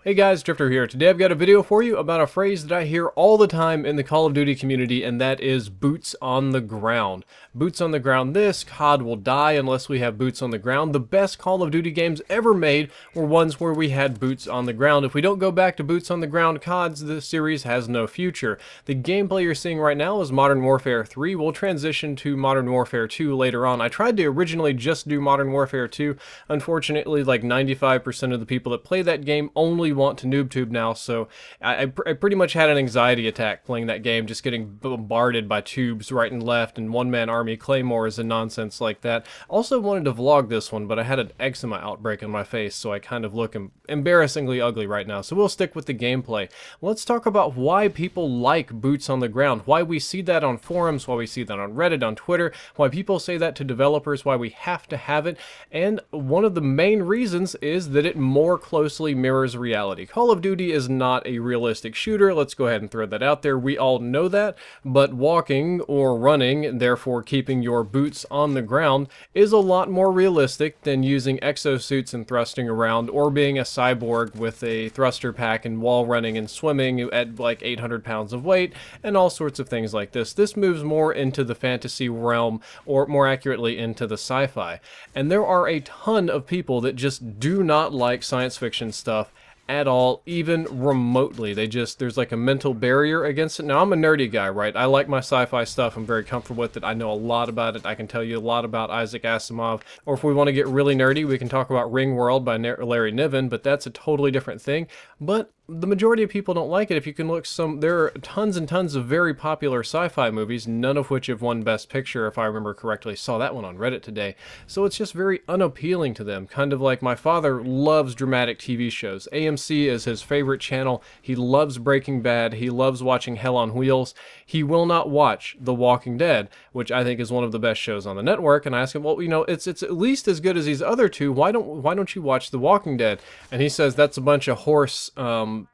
Hey guys, Drifter here. Today I've got a video for you about a phrase that I hear all the time in the Call of Duty community, and that is boots on the ground. Boots on the ground this, COD will die unless we have boots on the ground. The best Call of Duty games ever made were ones where we had boots on the ground. If we don't go back to boots on the ground CODs, the series has no future. The gameplay you're seeing right now is Modern Warfare 3. We'll transition to Modern Warfare 2 later on. I tried to originally just do Modern Warfare 2. Unfortunately, like 95% of the people that play that game only want to NoobTube now, so I pretty much had an anxiety attack playing that game, just getting bombarded by tubes right and left and one-man army claymores and nonsense like that. Also wanted to vlog this one, but I had an eczema outbreak on my face, so I kind of look embarrassingly ugly right now, so we'll stick with the gameplay. Let's talk about why people like boots on the ground, why we see that on forums, why we see that on Reddit, on Twitter, why people say that to developers, why we have to have it, and one of the main reasons is that it more closely mirrors reality. Call of Duty is not a realistic shooter, let's go ahead and throw that out there, we all know that, but walking or running, therefore keeping your boots on the ground, is a lot more realistic than using exosuits and thrusting around, or being a cyborg with a thruster pack and wall running and swimming at like 800 pounds of weight, and all sorts of things like this. This moves more into the fantasy realm, or more accurately into the sci-fi. And there are a ton of people that just do not like science fiction stuff at all, even remotely. There's like a mental barrier against it. Now, I'm a nerdy guy, right? I like my sci-fi stuff. I'm very comfortable with it. I know a lot about it. I can tell you a lot about Isaac Asimov. Or if we want to get really nerdy, we can talk about Ringworld by Larry Niven, but that's a totally different thing. But the majority of people don't like it. If you can look there are tons and tons of very popular sci-fi movies, none of which have won Best Picture, if I remember correctly. Saw that one on Reddit today. So it's just very unappealing to them. Kind of like my father loves dramatic TV shows. AMC is his favorite channel. He loves Breaking Bad. He loves watching Hell on Wheels. He will not watch The Walking Dead, which I think is one of the best shows on the network. And I ask him, well, you know, it's at least as good as these other two. Why don't you watch The Walking Dead? And he says that's a bunch of horse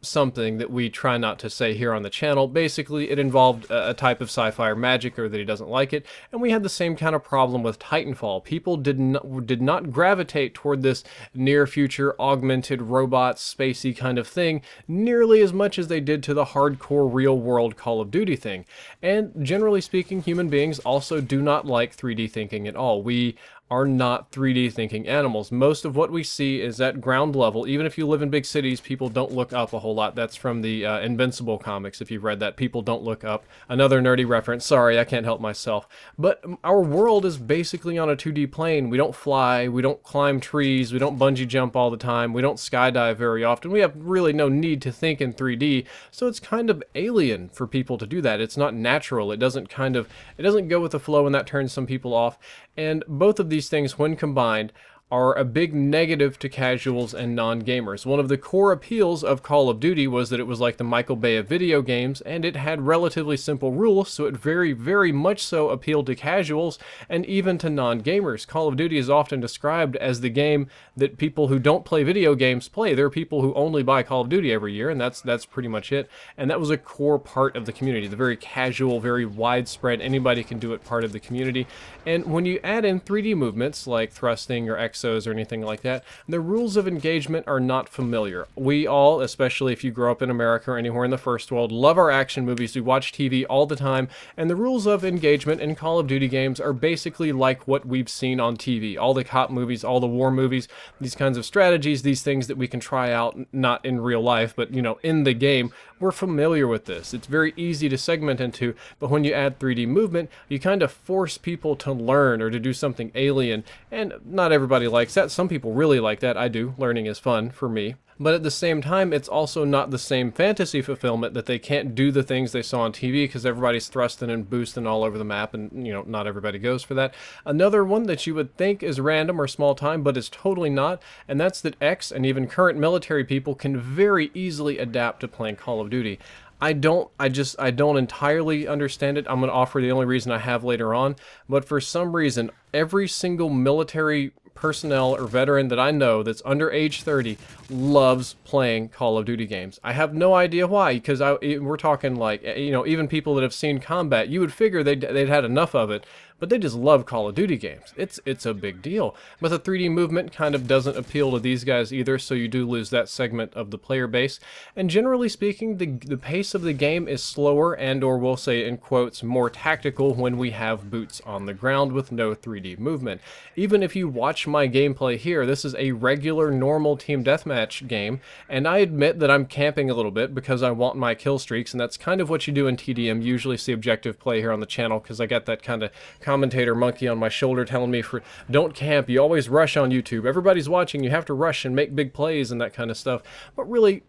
something that we try not to say here on the channel. Basically, it involved a type of sci-fi or magic, or that he doesn't like it. And we had the same kind of problem with Titanfall. People did not gravitate toward this near future augmented robots, spacey kind of thing nearly as much as they did to the hardcore real world Call of Duty thing. And generally speaking, human beings also do not like 3D thinking at all. We are not 3D thinking animals. Most of what we see is at ground level. Even if you live in big cities, people don't look up a whole lot. That's from the Invincible comics, if you've read that. People don't look up. Another nerdy reference. Sorry, I can't help myself. But our world is basically on a 2D plane. We don't fly, we don't climb trees, we don't bungee jump all the time, we don't skydive very often. We have really no need to think in 3D, so it's kind of alien for people to do that. It's not natural. It doesn't go with the flow, and that turns some people off. And both of these things, when combined, are a big negative to casuals and non-gamers. One of the core appeals of Call of Duty was that it was like the Michael Bay of video games, and it had relatively simple rules, so it very, very much so appealed to casuals and even to non-gamers. Call of Duty is often described as the game that people who don't play video games play. There are people who only buy Call of Duty every year, and that's pretty much it. And that was a core part of the community, the very casual, very widespread, anybody can do it part of the community. And when you add in 3D movements like thrusting or exos or anything like that, the rules of engagement are not familiar. We all, especially if you grow up in America or anywhere in the first world, love our action movies. We watch TV all the time, and the rules of engagement in Call of Duty games are basically like what we've seen on TV. All the cop movies, all the war movies, these kinds of strategies, these things that we can try out, not in real life, but, you know, in the game, we're familiar with this. It's very easy to segment into, but when you add 3D movement, you kind of force people to learn or to do something alien, and not everybody likes that. Some people really like that. I do. Learning is fun for me. But at the same time, it's also not the same fantasy fulfillment that they can't do the things they saw on TV because everybody's thrusting and boosting all over the map, and, you know, not everybody goes for that. Another one that you would think is random or small time, but is totally not, and that's that ex and even current military people can very easily adapt to playing Call of Duty. I don't entirely understand it. I'm going to offer the only reason I have later on, but for some reason, every single military personnel or veteran that I know that's under age 30 loves playing Call of Duty games. I have no idea why, because we're talking like, you know, even people that have seen combat, you would figure they'd had enough of it, but they just love Call of Duty games. It's a big deal. But the 3D movement kind of doesn't appeal to these guys either, so you do lose that segment of the player base. And generally speaking, the pace of the game is slower and, or we'll say in quotes, more tactical when we have boots on the ground with no 3D movement. Even if you watch my gameplay here, this is a regular normal team deathmatch game, and I admit that I'm camping a little bit because I want my kill streaks, and that's kind of what you do in TDM. You usually see objective play here on the channel because I got that kind of commentator monkey on my shoulder telling me don't camp, you always rush on YouTube, everybody's watching, you have to rush and make big plays and that kind of stuff. But really,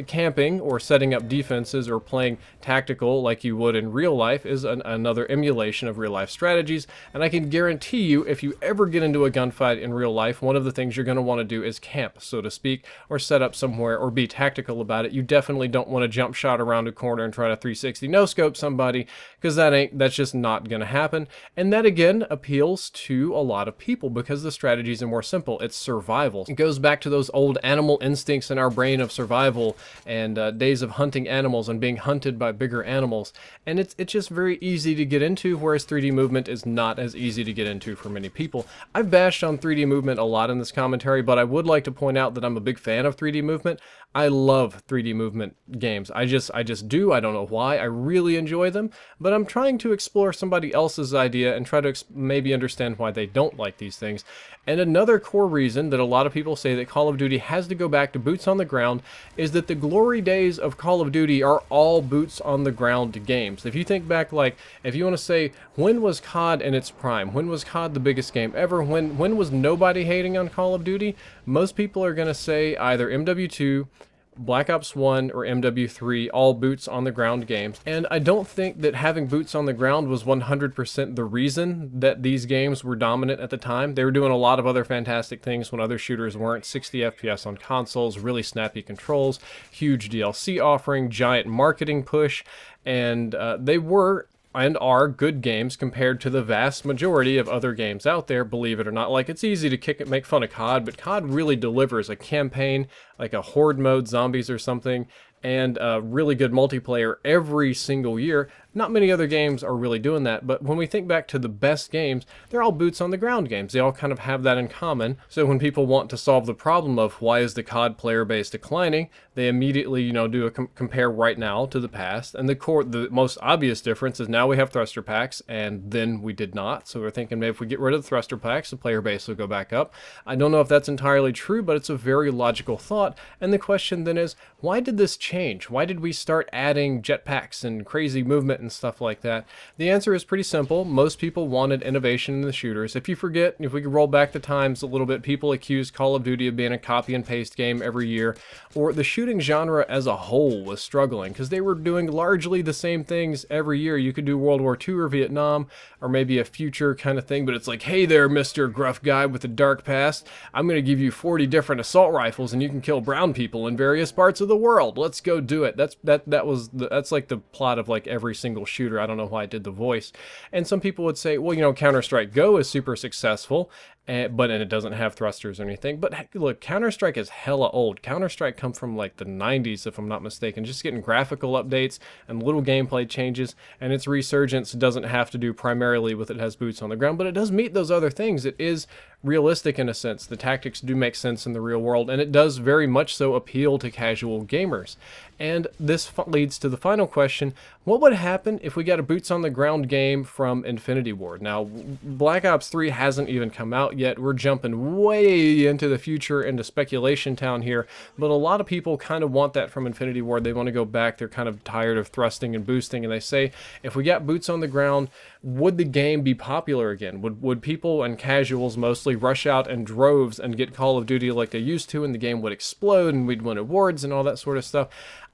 camping or setting up defenses or playing tactical like you would in real life is another emulation of real life strategies, and I can guarantee you if you ever get into a gunfight in real life, one of the things you're going to want to do is camp, so to speak, or set up somewhere or be tactical about it. You definitely don't want to jump shot around a corner and try to 360 no scope somebody, because that's just not going to happen. And that again appeals to a lot of people because the strategies are more simple. It's survival. It goes back to those old animal instincts in our brain of survival and days of hunting animals and being hunted by bigger animals. And it's just very easy to get into, whereas 3D movement is not as easy to get into for many people. I've bashed on 3D movement a lot in this commentary, but I would like to point out that I'm a big fan of 3D movement. I love 3D movement games. I just do. I don't know why. I really enjoy them, but I'm trying to explore somebody else's idea and try to maybe understand why they don't like these things. And another core reason that a lot of people say that Call of Duty has to go back to boots on the ground is that the glory days of Call of Duty are all boots on the ground games. If you think back, like, if you want to say, when was COD in its prime? When was COD the biggest game ever? When was nobody hating on Call of Duty? Most people are going to say either MW2, Black Ops 1, or MW3, all boots on the ground games. And I don't think that having boots on the ground was 100% the reason that these games were dominant at the time. They were doing a lot of other fantastic things when other shooters weren't. 60 FPS on consoles, really snappy controls, huge DLC offering, giant marketing push, and they were and are good games compared to the vast majority of other games out there, believe it or not. Like, it's easy to kick and make fun of COD, but COD really delivers a campaign, like a horde mode, zombies or something, and really good multiplayer every single year. Not many other games are really doing that, but when we think back to the best games, they're all boots on the ground games. They all kind of have that in common. So when people want to solve the problem of why is the COD player base declining, they immediately, do a compare right now to the past. And the most obvious difference is now we have thruster packs, and then we did not. So we're thinking maybe if we get rid of the thruster packs, the player base will go back up. I don't know if that's entirely true, but it's a very logical thought. And the question then is, why did this change? Why did we start adding jetpacks and crazy movement and stuff like that? The answer is pretty simple. Most people wanted innovation in the shooters. If you forget, if we could roll back the times a little bit, people accused Call of Duty of being a copy and paste game every year, or the shooting genre as a whole was struggling because they were doing largely the same things every year. You could do World War II or Vietnam or maybe a future kind of thing, but it's like, hey there, Mr. Gruff Guy with the dark past, I'm going to give you 40 different assault rifles and you can kill brown people in various parts of the world. Let's go do it. That's like the plot of like every single shooter. I don't know why I did the voice. And some people would say, well, Counter-Strike Go is super successful, but it doesn't have thrusters or anything. But look, Counter-Strike is hella old. Counter-Strike come from like the 90s, if I'm not mistaken, just getting graphical updates and little gameplay changes, and its resurgence doesn't have to do primarily with it has boots on the ground, but it does meet those other things. It is realistic in a sense. The tactics do make sense in the real world, and it does very much so appeal to casual gamers. And this leads to the final question: what would happen if we got a boots on the ground game from Infinity Ward? Now, Black Ops 3 hasn't even come out yet. We're jumping way into the future, into speculation town here, but a lot of people kind of want that from Infinity Ward. They want to go back. They're kind of tired of thrusting and boosting, and they say, if we got boots on the ground, would the game be popular again? Would people and casuals mostly rush out in droves and get Call of Duty like they used to, and the game would explode and we'd win awards and all that sort of stuff?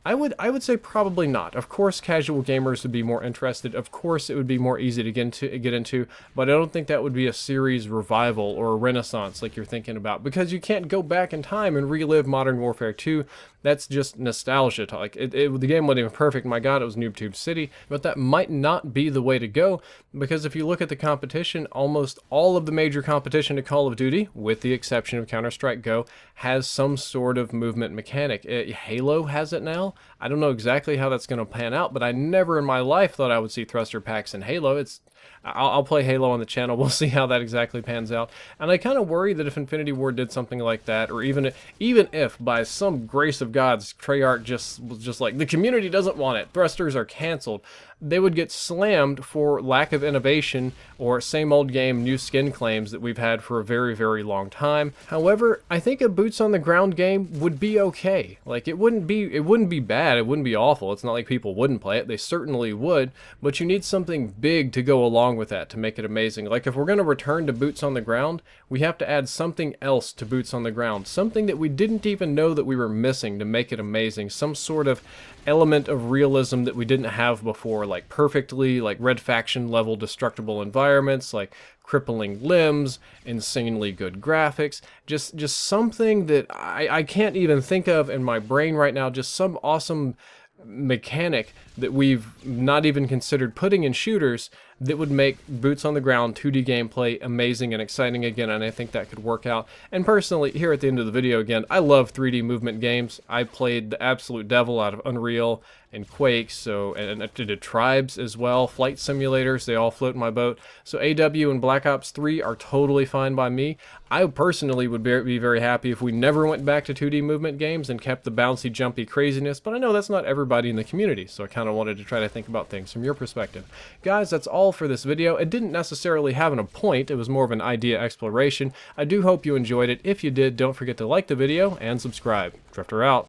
I would say probably not. Of course, casual gamers would be more interested. Of course, it would be more easy to get into, but I don't think that would be a series revival or a renaissance like you're thinking about, because you can't go back in time and relive Modern Warfare 2. That's just nostalgia talk. The game wasn't even perfect. My God, it was NoobTube City, but that might not be the way to go, because if you look at the competition, almost all of the major competition to Call of Duty, with the exception of Counter-Strike Go, has some sort of movement mechanic. Halo has it now. I don't know exactly how that's going to pan out, but I never in my life thought I would see thruster packs in Halo. It's I'll play Halo on the channel. We'll see how that exactly pans out. And I kind of worry that if Infinity Ward did something like that, or even if by some grace of God's Treyarch was just like, the community doesn't want it, thrusters are canceled, they would get slammed for lack of innovation or same old game, new skin claims that we've had for a very, very long time. However, I think a boots on the ground game would be okay. Like, it wouldn't be bad, it wouldn't be awful. It's not like people wouldn't play it, they certainly would, but you need something big to go along with that to make it amazing. Like, if we're going to return to boots on the ground, we have to add something else to boots on the ground, something that we didn't even know that we were missing to make it amazing, some sort of element of realism that we didn't have before, like perfectly, like Red Faction level destructible environments, like crippling limbs, insanely good graphics, just something that I can't even think of in my brain right now, just some awesome mechanic that we've not even considered putting in shooters that would make boots on the ground 2D gameplay amazing and exciting again, and I think that could work out. And personally, here at the end of the video again, I love 3D movement games. I played the absolute devil out of Unreal and Quake, and I did Tribes as well, flight simulators, they all float in my boat. So AW and Black Ops 3 are totally fine by me. I personally would be very happy if we never went back to 2D movement games and kept the bouncy, jumpy craziness, but I know that's not everybody in the community, so I kind of wanted to try to think about things from your perspective. Guys, that's all for this video. It didn't necessarily have a point, it was more of an idea exploration. I do hope you enjoyed it. If you did, don't forget to like the video and subscribe. Drifter out.